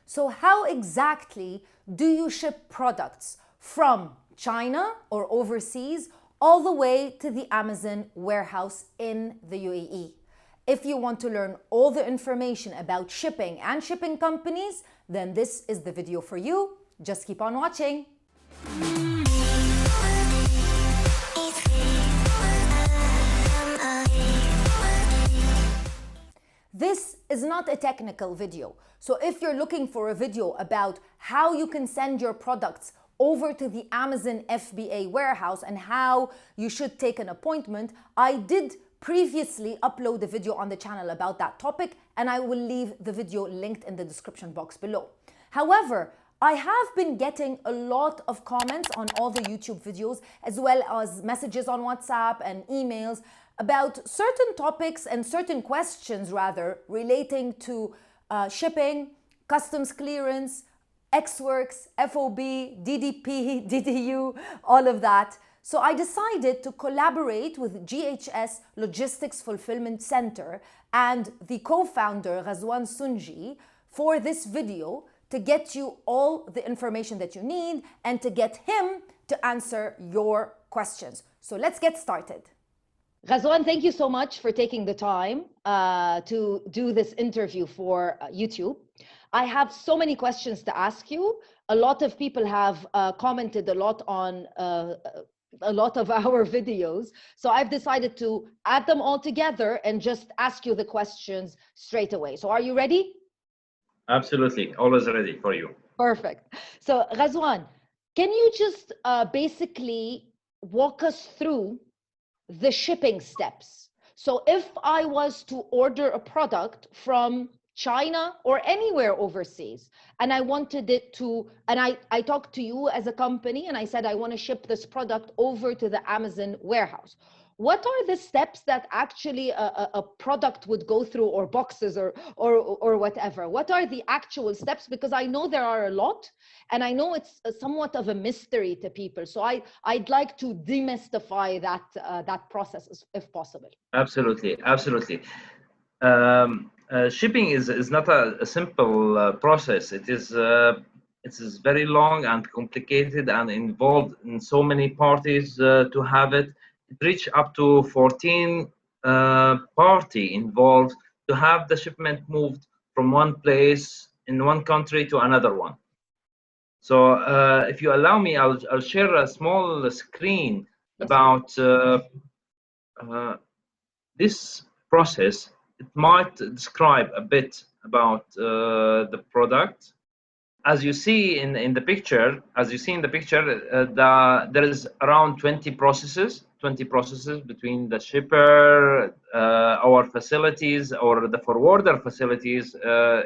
So how exactly do you ship products from China or overseas all the way to the Amazon warehouse in the UAE? If you want to learn all the information about shipping and shipping companies, then this is the video for you. Just keep on watching. This is not a technical video. So if you're looking for a video about how you can send your products over to the Amazon FBA warehouse and how you should take an appointment, I did previously upload a video on the channel about that topic, and I will leave the video linked in the description box below. However, I have been getting a lot of comments on all the YouTube videos, as well as messages on WhatsApp and emails about certain topics and certain questions rather relating to shipping, customs clearance, Ex-Works, FOB, DDP, DDU, all of that. So I decided to collaborate with GHS Logistics Fulfillment Center and the co-founder Razwan Sunji for this video to get you all the information that you need and to get him to answer your questions. So let's get started. Razwan, thank you so much for taking the time to do this interview for YouTube. I have so many questions to ask you. A lot of people have commented a lot on a lot of our videos. So I've decided to add them all together and just ask you the questions straight away. So are you ready? Absolutely, always ready for you. Perfect. So Razwan, can you just basically walk us through the shipping steps? So if I was to order a product from China or anywhere overseas, and I wanted it to, and I talked to you as a company and I said, I want to ship this product over to the Amazon warehouse. What are the steps that actually a product would go through, or boxes or whatever? What are the actual steps? Because I know there are a lot, and I know it's somewhat of a mystery to people. So I'd like to demystify that process if possible. Absolutely, absolutely. Shipping is not a simple process. It is very long and complicated and involved in so many parties to have it. It reached up to 14 party involved to have the shipment moved from one place in one country to another one. So if you allow me, I'll share a small screen about this process. It might describe a bit about the product. As you see in the picture, there is around 20 processes between the shipper, our facilities, or the forwarder facilities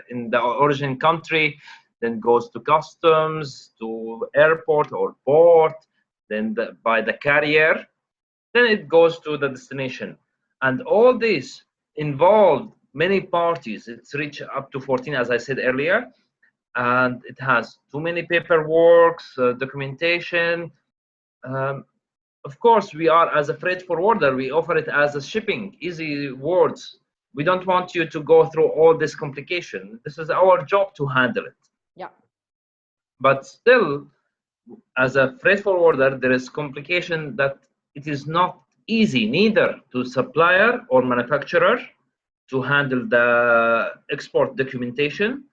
in the origin country, then goes to customs, to airport or port, then by the carrier, then it goes to the destination. And all this involved many parties. It's reached up to 14, as I said earlier. And it has too many paperwork, documentation. Of course, we are, as a freight forwarder, we offer it as a shipping, easy words. We don't want you to go through all this complication. This is our job to handle it. Yeah. But still, as a freight forwarder, there is complication that it is not easy neither to supplier or manufacturer to handle the export documentation,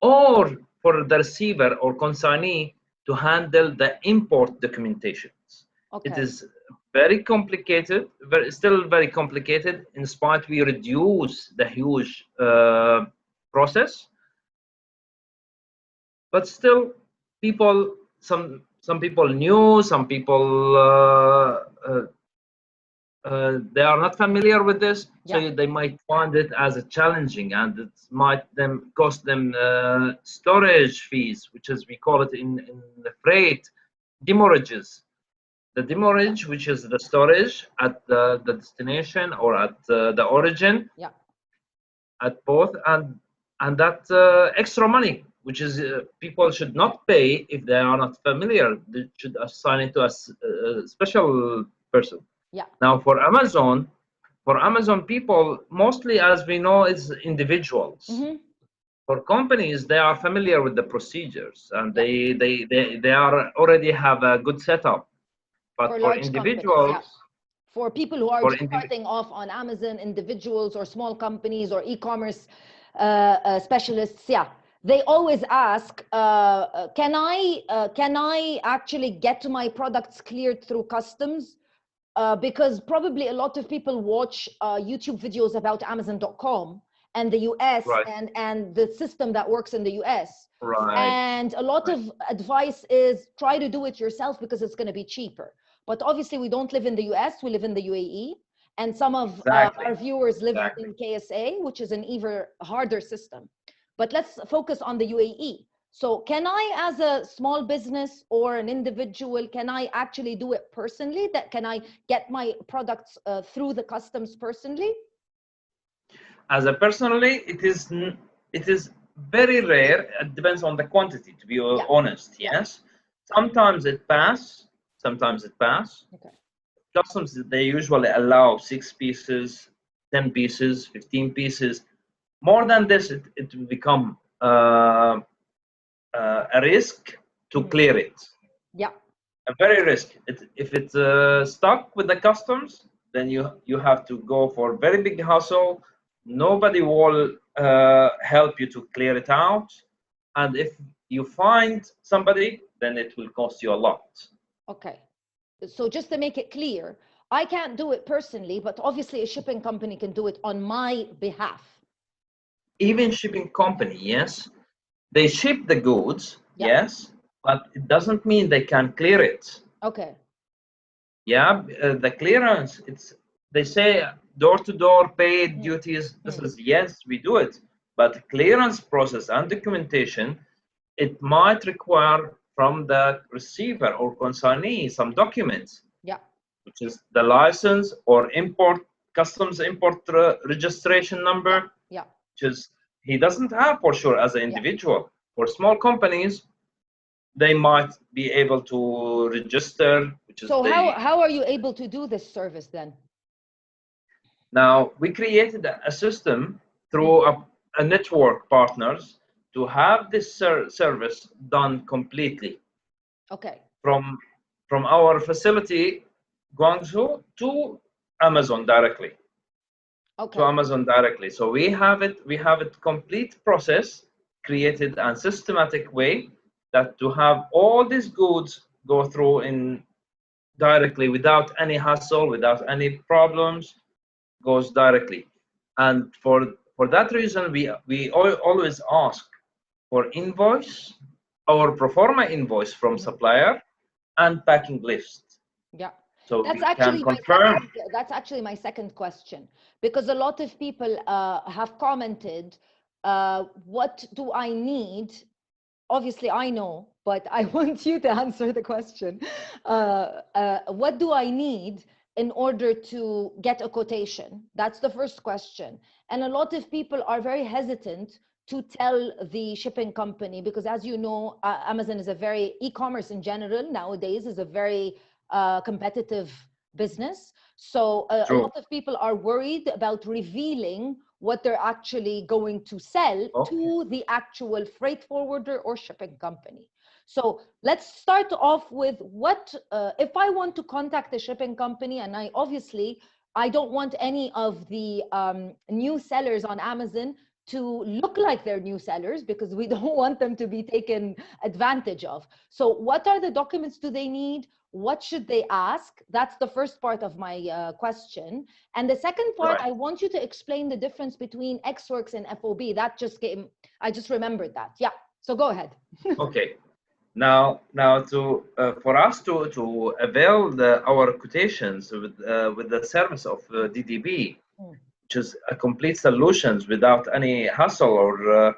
or for the receiver or consignee to handle the import documentations. Okay. It is very complicated, still very complicated, in spite we reduce the huge process. But still, people, some people knew, some people they are not familiar with this, so they might find it as a challenging, and it might cost them storage fees, which is, we call it in the freight, demurrages. The demurrage, which is the storage at the destination or at the origin, at both, and that extra money, which is people should not pay if they are not familiar. They should assign it to a special person. Yeah. Now for Amazon people, mostly, as we know, is individuals. For companies, they are familiar with the procedures and they are already have a good setup. But For for large companies, individuals, for people who are for just starting off on Amazon, individuals or small companies or e-commerce specialists, they always ask, can I actually get my products cleared through customs? Because probably a lot of people watch YouTube videos about Amazon.com and the US right, and the system that works in the US. right, And a lot right. of advice is try to do it yourself because it's going to be cheaper. But obviously we don't live in the US, we live in the UAE. And some of Exactly, our viewers live exactly. in KSA, which is an even harder system. But let's focus on the UAE. So can I, as a small business or an individual, can I actually do it personally? That can I get my products through the customs personally? As a personally, it is very rare. It depends on the quantity, to be honest. Yeah. Yes, sometimes it pass, sometimes it pass. Okay. Customs, they usually allow 6 pieces, 10 pieces, 15 pieces. More than this, it will become a risk to clear it. Yeah. A very risk. If it's stuck with the customs, then you have to go for very big hassle. Nobody will help you to clear it out, and if you find somebody, then it will cost you a lot. Okay. So just to make it clear, I can't do it personally, but obviously a shipping company can do it on my behalf. Even shipping company, yes, they ship the goods, yes, but it doesn't mean they can clear it. Okay. Yeah, the clearance, they say door-to-door paid duties. This is, yes, we do it, but clearance process and documentation, it might require from the receiver or consignee some documents, which is the license or customs import registration number, which is he doesn't have for sure as an individual. For small companies, they might be able to register, which is so how are you able to do this service then? Now we created a system through a network partners to have this service done completely. Okay. From our facility, Guangzhou, to Amazon directly. Okay. To Amazon directly. So we have it complete process created and systematic way that to have all these goods go through in directly without any hassle, without any problems, goes directly. And for that reason, we always ask for invoice or pro forma invoice from supplier and packing list. Yeah. So That's we actually can confirm. that's actually my second question, because a lot of people have commented, what do I need? Obviously I know, but I want you to answer the question. What do I need in order to get a quotation? That's the first question. And a lot of people are very hesitant to tell the shipping company, because as you know, Amazon is a very, e-commerce in general nowadays is a very competitive business. So a lot of people are worried about revealing what they're actually going to sell to the actual freight forwarder or shipping company. So let's start off with what, if I want to contact a shipping company, and I don't want any of the new sellers on Amazon to look like they're new sellers, because we don't want them to be taken advantage of. So what are the documents do they need? What should they ask? That's the first part of my question. And the second part, I want you to explain the difference between XWorks and FOB. That just came, I just remembered that. Yeah, so go ahead. Okay. Now to for us to avail our quotations with the service of DDB, which is a complete solutions without any hassle or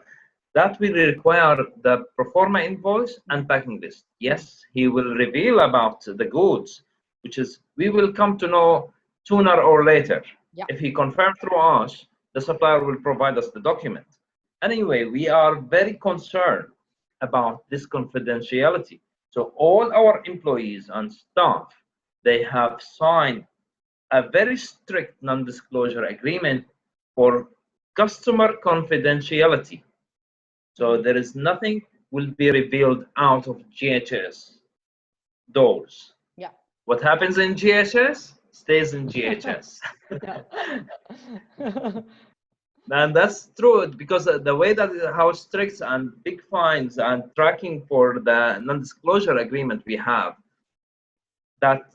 that will require the pro forma invoice and packing list. Yes, he will reveal about the goods, which is we will come to know sooner or later. If he confirms through us, the supplier will provide us the document. Anyway, we are very concerned about this confidentiality. So all our employees and staff, they have signed a very strict non-disclosure agreement for customer confidentiality. So there is nothing will be revealed out of GHS doors. Yeah. What happens in GHS stays in GHS. And that's true, because the way that how strict and big fines and tracking for the non-disclosure agreement we have, that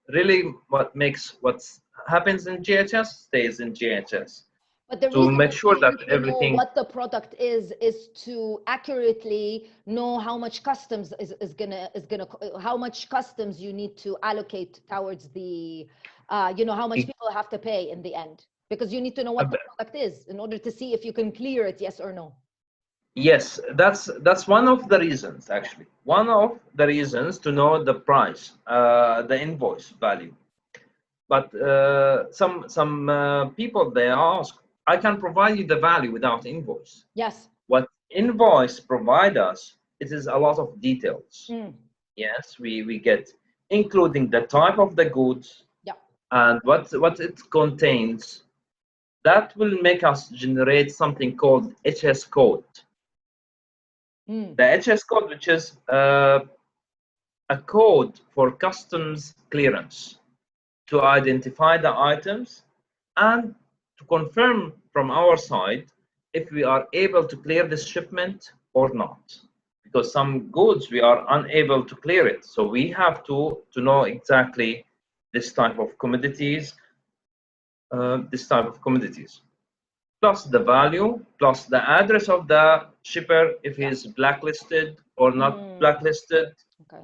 really what makes what happens in GHS stays in GHS. But the To reason make it's sure that easy to know everything, what the product is to accurately know how much customs is gonna how much customs you need to allocate towards the how much people have to pay in the end, because you need to know what the product is in order to see if you can clear it, yes or no. yes, that's one of the reasons, actually. One of the reasons to know the price, the invoice value. But some people, they ask, I can provide you the value without invoice. Yes. What invoice provide us, it is a lot of details. Yes, we get, including the type of the goods, and what it contains. That will make us generate something called HS code. The HS code, which is a code for customs clearance, to identify the items and to confirm from our side if we are able to clear this shipment or not. Because some goods we are unable to clear it, so we have to know exactly this type of commodities, plus the value, plus the address of the shipper, if he is blacklisted or not blacklisted. Okay.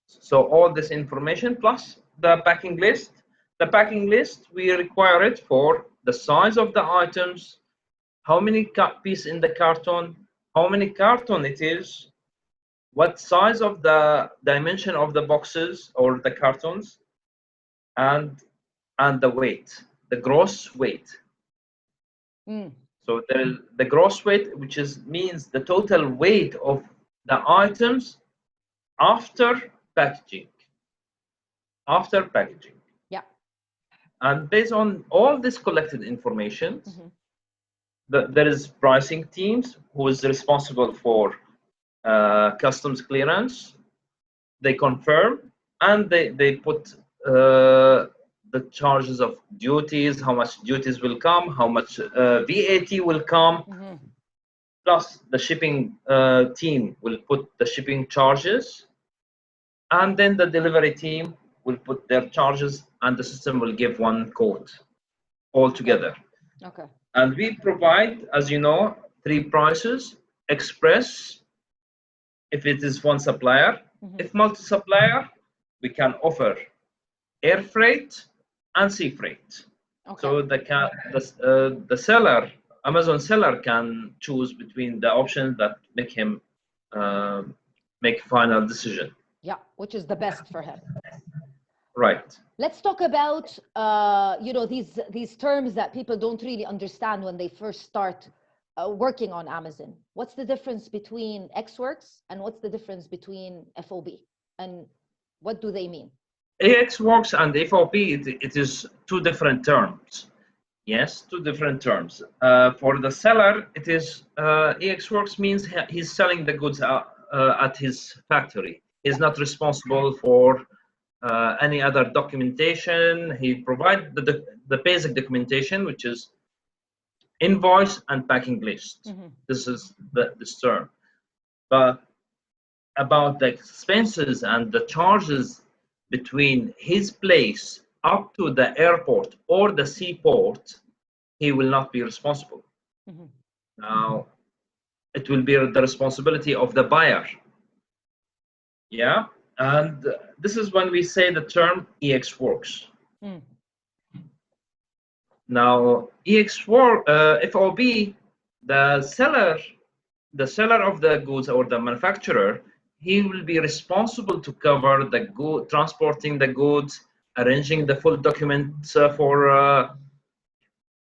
So all this information plus the packing list. The packing list, we require it for the size of the items, how many pieces in the carton, how many carton it is, what size of the dimension of the boxes or the cartons, and the weight, the gross weight. So there is the gross weight, which means the total weight of the items after packaging. Yeah. And based on all this collected information, there is pricing teams who is responsible for customs clearance. They confirm and they put the charges of duties, how much duties will come, how much VAT will come, plus the shipping team will put the shipping charges, and then the delivery team will put their charges, and the system will give one code all together. Okay. And we provide, as you know, 3 prices: express, if it is one supplier. If multi-supplier, we can offer air freight and sea freight. Okay. So the seller, Amazon seller, can choose between the options that make him make final decision. Yeah, which is the best for him. Right. Let's talk about these terms that people don't really understand when they first start working on Amazon. What's the difference between ExWorks and what's the difference between FOB, and what do they mean? ExWorks and FOB, it is 2 different terms. Yes, 2 different terms. For the seller, it is ExWorks means he's selling the goods at his factory. He's not responsible for any other documentation. He provides the basic documentation, which is invoice and packing list. This is this term. But about the expenses and the charges between his place up to the airport or the seaport, he will not be responsible. Now, it will be the responsibility of the buyer. Yeah, and this is when we say the term ExWorks. Now, FOB, the seller of the goods or the manufacturer, he will be responsible to cover the good, transporting the goods, arranging the full documents for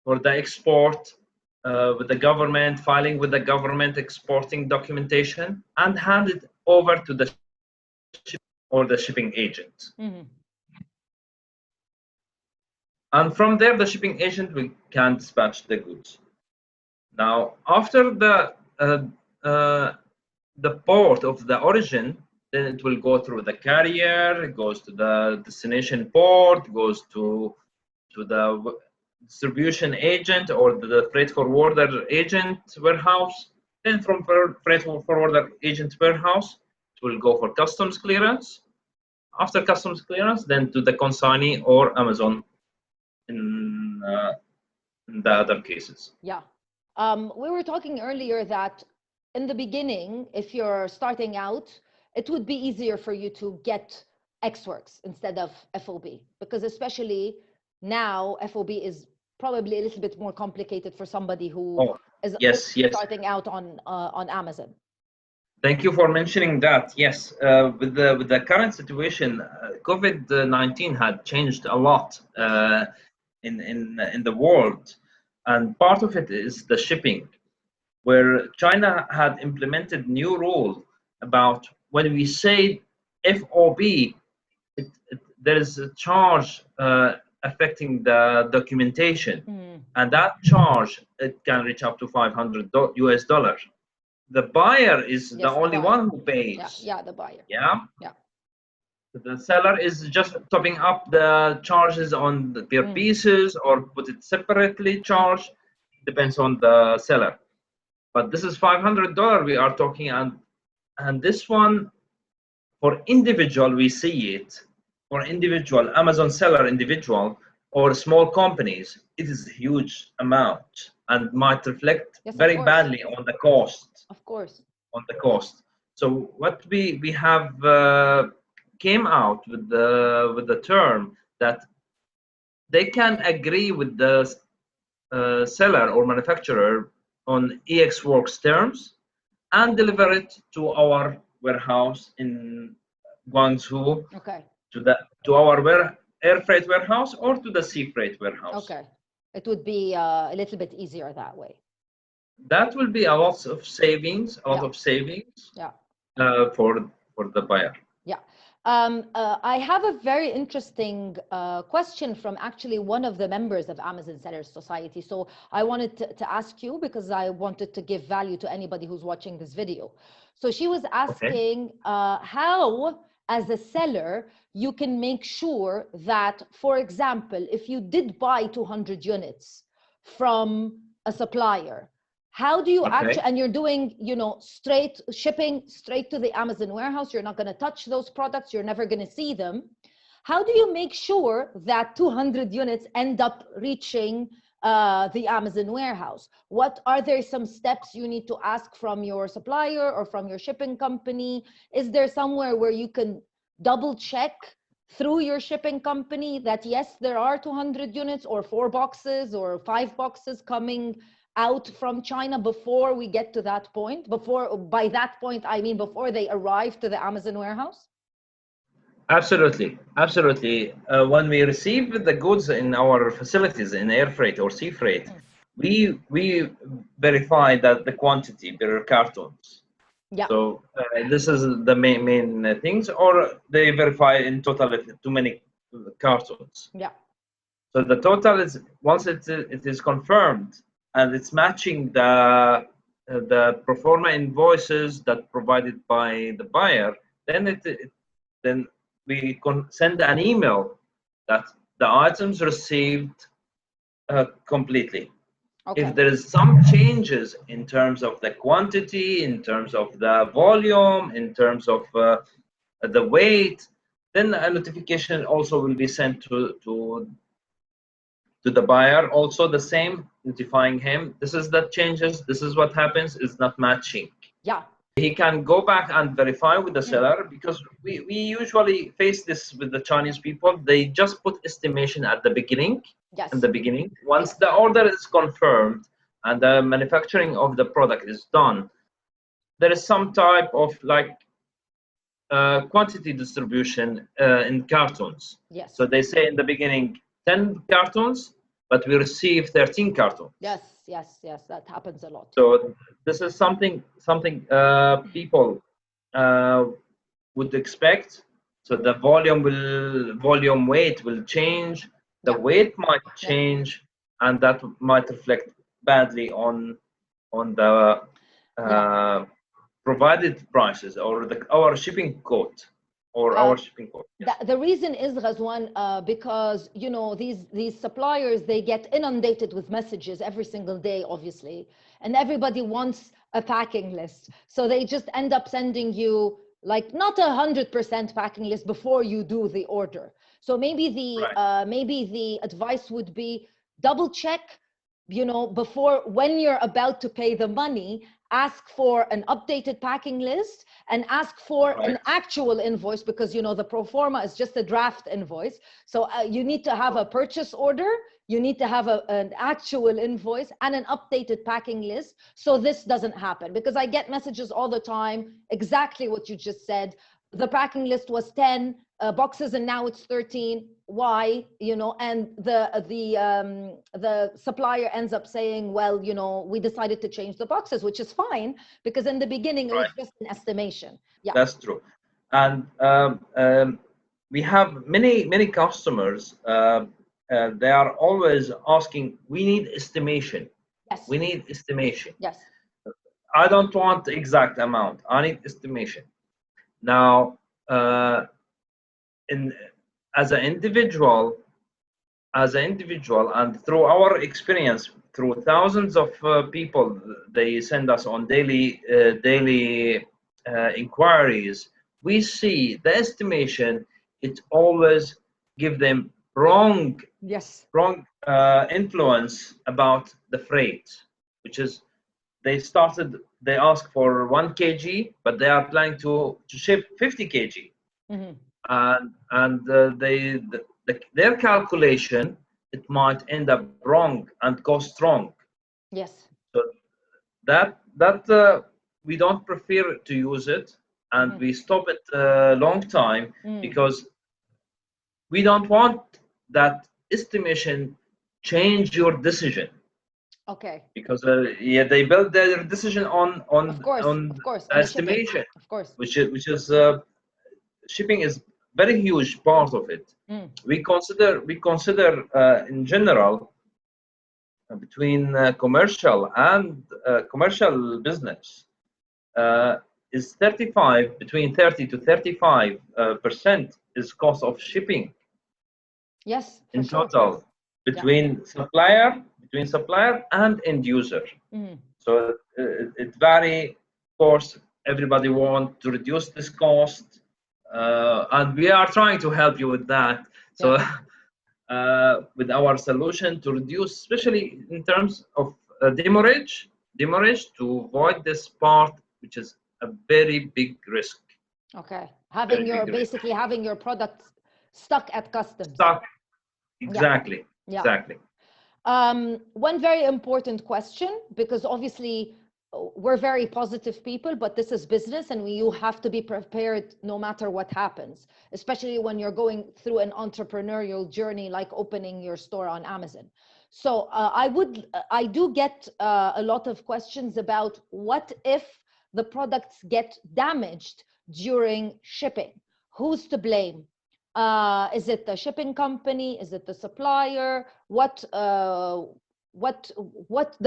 the export with the government, filing with the government, exporting documentation, and hand it over to the or the shipping agent. And from there, the shipping agent can dispatch the goods. Now, after the port of the origin, then it will go through the carrier, it goes to the destination port, goes to the distribution agent or the freight forwarder agent warehouse. Then from freight forwarder agent warehouse, it will go for customs clearance. After customs clearance, then to the consignee or Amazon in the other cases. Yeah. We were talking earlier that in the beginning, if you're starting out, it would be easier for you to get Xworks instead of FOB, because especially now FOB is probably a little bit more complicated for somebody who is starting out on Amazon. Thank you for mentioning that. Yes, with the current situation, COVID-19 had changed a lot in the world, and part of it is the shipping, where China had implemented new rule about when we say FOB, there is a charge affecting the documentation, and that charge it can reach up to $500 US. The buyer is the only one who pays. Yeah, the buyer. Yeah. Yeah. The seller is just topping up the charges on the per pieces or put it separately charged. Depends on the seller. But this is $500 we are talking, and this one for individual we see it for individual Amazon seller individual or small companies. It is a huge amount and might reflect very badly on the cost. Of course. On the cost. So what we have came out with the term that they can agree with the seller or manufacturer on EXWorks terms and deliver it to our warehouse in Guangzhou, to our air freight warehouse or to the sea freight warehouse. Okay, it would be a little bit easier that way. That will be a lot of savings, Yeah. For the buyer. Yeah. I have a very interesting question from actually one of the members of Amazon Sellers Society. So I wanted to ask you because I wanted to give value to anybody who's watching this video. So she was asking how, as a seller, you can make sure that, for example, if you did buy 200 units from a supplier, how do you actually, and you're doing, you know, straight shipping straight to the Amazon warehouse, you're not going to touch those products, you're never going to see them. How do you make sure that 200 units end up reaching the Amazon warehouse? What are there some steps you need to ask from your supplier or from your shipping company? Is there somewhere where you can double check through your shipping company that yes, there are 200 units or 4 boxes or 5 boxes coming out from China before we get to that point? By that point, I mean before they arrive to the Amazon warehouse? Absolutely. When we receive the goods in our facilities in air freight or sea freight, we verify that the quantity, there are cartons. Yeah. So this is the main things, or they verify in total if too many cartons. Yeah. So the total is, once it is confirmed and it's matching the pro forma invoices that provided by the buyer, then then we can send an email that the items received completely. Okay. If there is some changes in terms of the quantity, in terms of the volume, in terms of the weight, then a notification also will be sent to the buyer. Also the same, notifying him, this is the changes, this is what happens, is not matching. Yeah. He can go back and verify with the seller, because we usually face this with the Chinese people. They just put estimation at the beginning. Yes. In the beginning. Once the order is confirmed and the manufacturing of the product is done, there is some type of like quantity distribution in cartons. Yes. So they say in the beginning 10 cartons, but we receive 13 cartons. Yes, that happens a lot. So this is something people would expect. So the volume weight will change. The weight might change, and that might reflect badly on on the Yeah. provided prices or our shipping quote or our shipping quote. Yes. The reason is, Ghazwan, because you know these suppliers, they get inundated with messages every single day, obviously, and everybody wants a packing list. So they just end up sending you like not 100% packing list before you do the order. So maybe the advice would be double check, you know, before, when you're about to pay the money, ask for an updated packing list and ask for an actual invoice, because you know the pro forma is just a draft invoice. So you need to have a purchase order, you need to have an actual invoice and an updated packing list, so this doesn't happen. Because I get messages all the time, exactly what you just said. The packing list was 10 boxes and now it's 13. Why? You know, and the supplier ends up saying, well, you know, we decided to change the boxes, which is fine, because in the beginning it was just an estimation. Yeah, that's true. And we have many customers. They are always asking, we need estimation. yes, We need estimation. yes, I don't want the exact amount. I need estimation. Now, as an individual, and through our experience, through thousands of people, they send us on daily inquiries. We see the estimation. It always give them wrong yes, influence about the freight, which is they ask for 1 kg, but they are planning to ship 50 kg. mm-hmm. And their calculation, it might end up wrong and cost wrong. Yes, So that we don't prefer to use it, and we stop it a long time, because we don't want that estimation change your decision. okay, Because they build their decision on of course, on estimation, of course, which is shipping is very huge part of it. We consider in general, between commercial and commercial business, is 35 between 30 to 35% is cost of shipping. yes, for In sure. total, between supplier and end user. So it vary. Of course, everybody want to reduce this cost, and we are trying to help you with that. So with our solution to reduce, especially in terms of demurrage, to avoid this part, which is a very big risk. Okay, having your product stuck at customs. Stuck. Exactly. Yeah. Exactly. One very important question, because obviously we're very positive people, but this is business, and you have to be prepared no matter what happens, especially when you're going through an entrepreneurial journey like opening your store on Amazon. So I do get a lot of questions about what if the products get damaged during shipping? Who's to blame? Is it the shipping company? Is it the supplier? What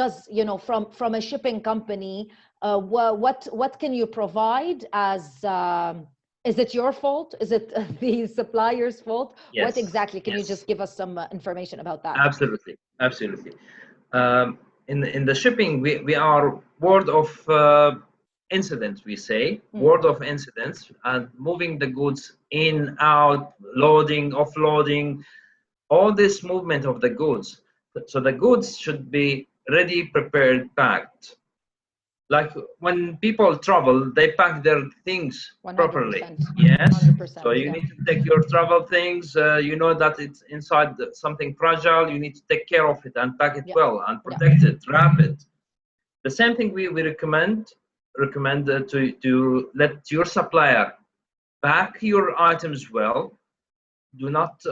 does, you know, from a shipping company, what can you provide as is it your fault? Is it the supplier's fault? Yes. What exactly? Can you just give us some information about that? Absolutely. In the shipping, we are word of incidents, we say, word of incidents, and moving the goods in, out, loading, offloading, all this movement of the goods. So the goods should be ready, prepared, packed. Like when people travel, they pack their things 100%. properly. Yes. 100%, So you need to take your travel things. You know that it's inside something fragile. You need to take care of it and pack it well and protect it, wrap it. The same thing we recommend to let your supplier pack your items well. Do not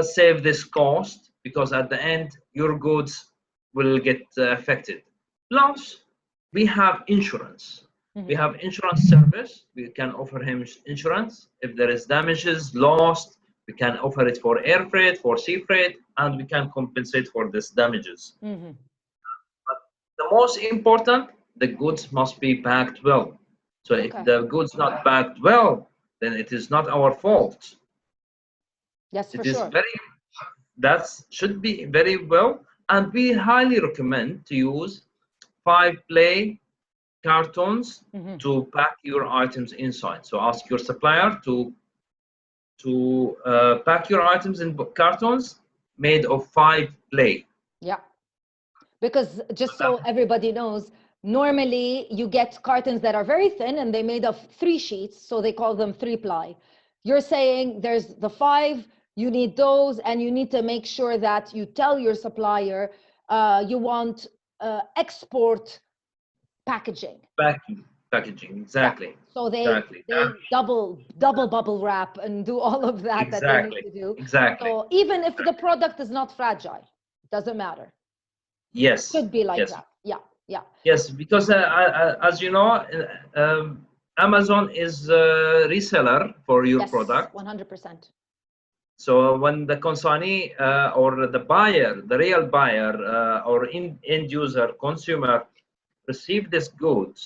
save this cost, because at the end your goods will get affected. Plus, we have insurance. We have insurance service. We can offer him insurance if there is damages, lost. We can offer it for air freight, for sea freight, and we can compensate for these damages. But the most important, the goods must be packed well. So if Okay. the goods not packed well, then it is not our fault. Yes, for It is sure. that should be very well, and we highly recommend to use 5-play cartons to pack your items inside. So ask your supplier to pack your items in cartons made of 5-play. Yeah. Because just so everybody knows, normally you get cartons that are very thin and they're made of 3 sheets, so they call them 3-ply. You're saying there's the 5, you need those, and you need to make sure that you tell your supplier you want export packaging. Packaging, exactly. Yeah. So they double bubble wrap and do all of that that they need to do. Exactly. So even if the product is not fragile, it doesn't matter. Yes. Should be like that. Yeah. Yeah. Yes, because as you know, Amazon is a reseller for your product. 100%. So when the consignee or the buyer, the real buyer or end user, consumer, receive this goods,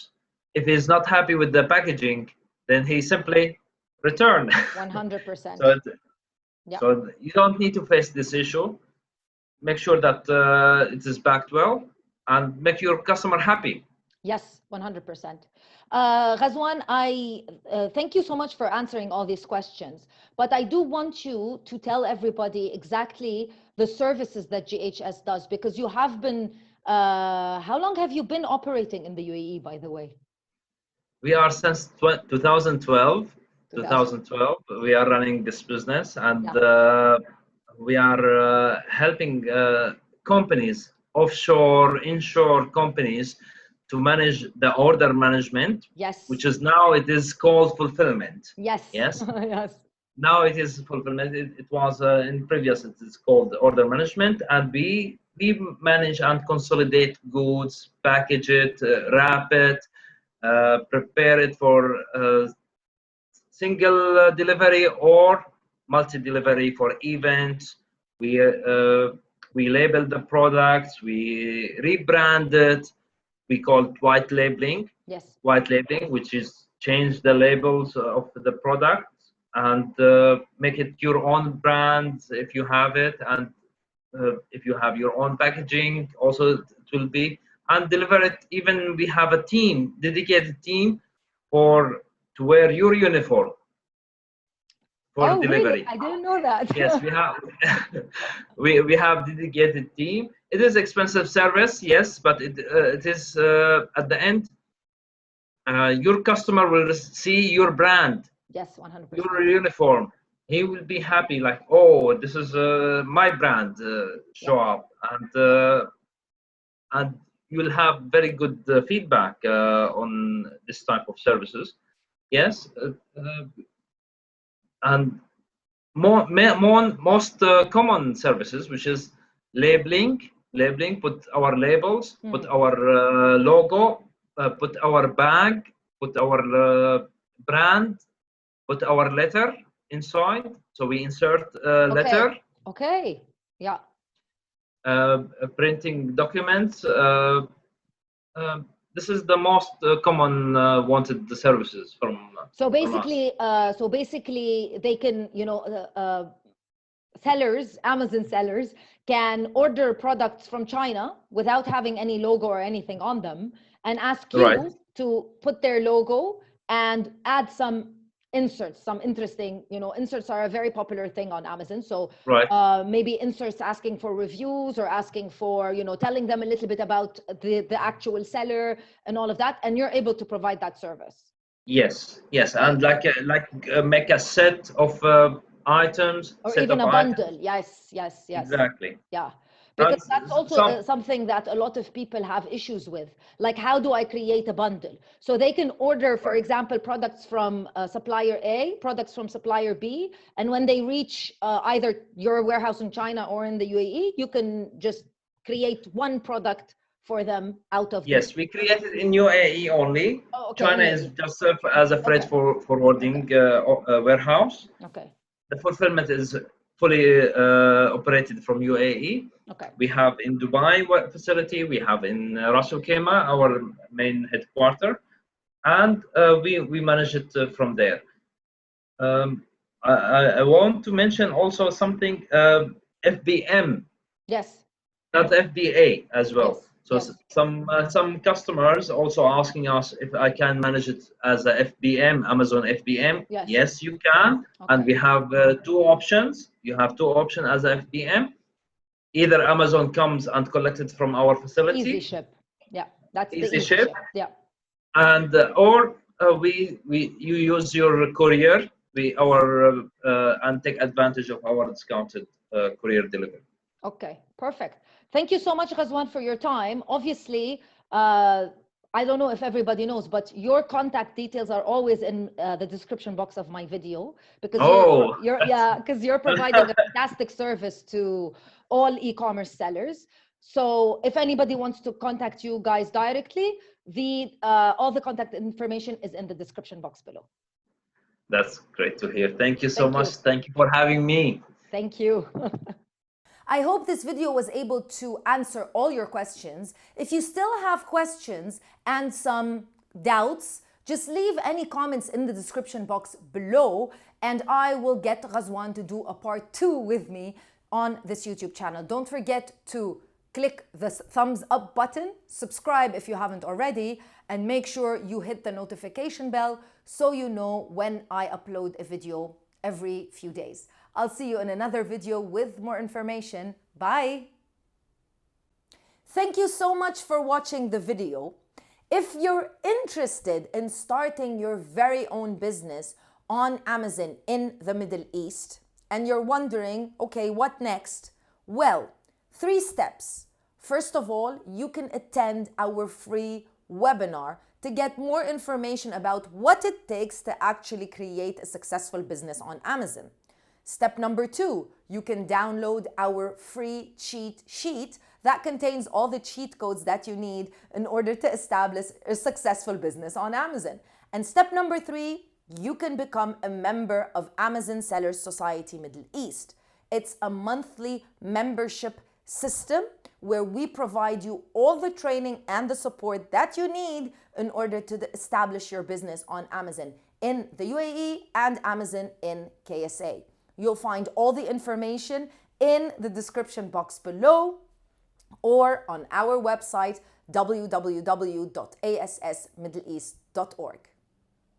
if he's not happy with the packaging, then he simply return. 100%. So you don't need to face this issue. Make sure that it is packed well and make your customer happy. Yes, 100%. Ghazwan, I thank you so much for answering all these questions, but I do want you to tell everybody exactly the services that GHS does, because you have been, how long have you been operating in the UAE, by the way? We are since 2012. 2012, we are running this business, and we are helping companies, offshore, inshore companies, to manage the order management. Yes. Which is now it is called fulfillment. Yes. Yes. Yes. Now it is fulfillment. It was in previous. It is called order management, and we manage and consolidate goods, package it, wrap it, prepare it for single delivery or multi-delivery for events. We label the products, we rebrand it. We call it white labeling. Yes. White labeling, which is change the labels of the products and make it your own brand if you have it, and if you have your own packaging, also it will be, and deliver it. Even we have a team, dedicated team to wear your uniform for delivery. Really? I didn't know that. Yes, we have. we have dedicated team. It is expensive service, yes, but it is at the end. Your customer will see your brand. Yes, 100%. Your uniform. He will be happy, like, oh, this is my brand show up, and you will have very good feedback on this type of services. Yes, and most common services, which is labeling, put our labels, put our logo, put our bag, put our brand, put our letter inside. So we insert letter. Okay. Yeah. Printing documents. This is the most common wanted services from. So basically, they can, sellers, Amazon sellers, can order products from China without having any logo or anything on them, and ask you to put their logo and add some inserts, some interesting, inserts are a very popular thing on Amazon. So maybe inserts asking for reviews or asking for, telling them a little bit about the actual seller and all of that. And you're able to provide that service. Yes. And like make a set of items. Or even a bundle. Yes. Exactly. Yeah. Because that's also something that a lot of people have issues with. Like, how do I create a bundle? So they can order, for example, products from supplier A, products from supplier B, and when they reach either your warehouse in China or in the UAE, you can just create one product for them out of. Yes, we created in UAE only. Oh, okay. China is just as a freight forwarding warehouse. Okay. The fulfillment is fully operated from UAE. Okay. We have in Dubai facility, we have in Ras Al Khaimah, our main headquarter, and we manage it from there. I want to mention also something, FBM, Yes. not FBA as well. Yes. So Yes. some customers also asking us if I can manage it as a FBM, Amazon FBM. Yes. Yes, you can. Okay. And we have two options. You have two options as a FBM. Either Amazon comes and collects it from our facility. Easy ship. Yeah, that's the Easy easy ship. ship. Yeah. And or you use your courier. And take advantage of our discounted courier delivery. Okay, perfect. Thank you so much, Ghazwan, for your time. Obviously, I don't know if everybody knows, but your contact details are always in the description box of my video because you're providing a fantastic service to all e-commerce sellers. So if anybody wants to contact you guys directly, all the contact information is in the description box below. That's great to hear. Thank you so much. Thank you for having me. Thank you. I hope this video was able to answer all your questions. If you still have questions and some doubts, just leave any comments in the description box below and I will get Ghazwan to do a part 2 with me on this YouTube channel. Don't forget to click the thumbs up button, subscribe if you haven't already, and make sure you hit the notification bell so you know when I upload a video every few days. I'll see you in another video with more information. Bye. Thank you so much for watching the video. If you're interested in starting your very own business on Amazon in the Middle East, and you're wondering, okay, what next? Well, 3 steps. First of all, you can attend our free webinar to get more information about what it takes to actually create a successful business on Amazon. Step number 2, you can download our free cheat sheet that contains all the cheat codes that you need in order to establish a successful business on Amazon. And step number 3, you can become a member of Amazon Sellers Society Middle East. It's a monthly membership system where we provide you all the training and the support that you need in order to establish your business on Amazon in the UAE and Amazon in KSA. You'll find all the information in the description box below or on our website www.assmiddleeast.org.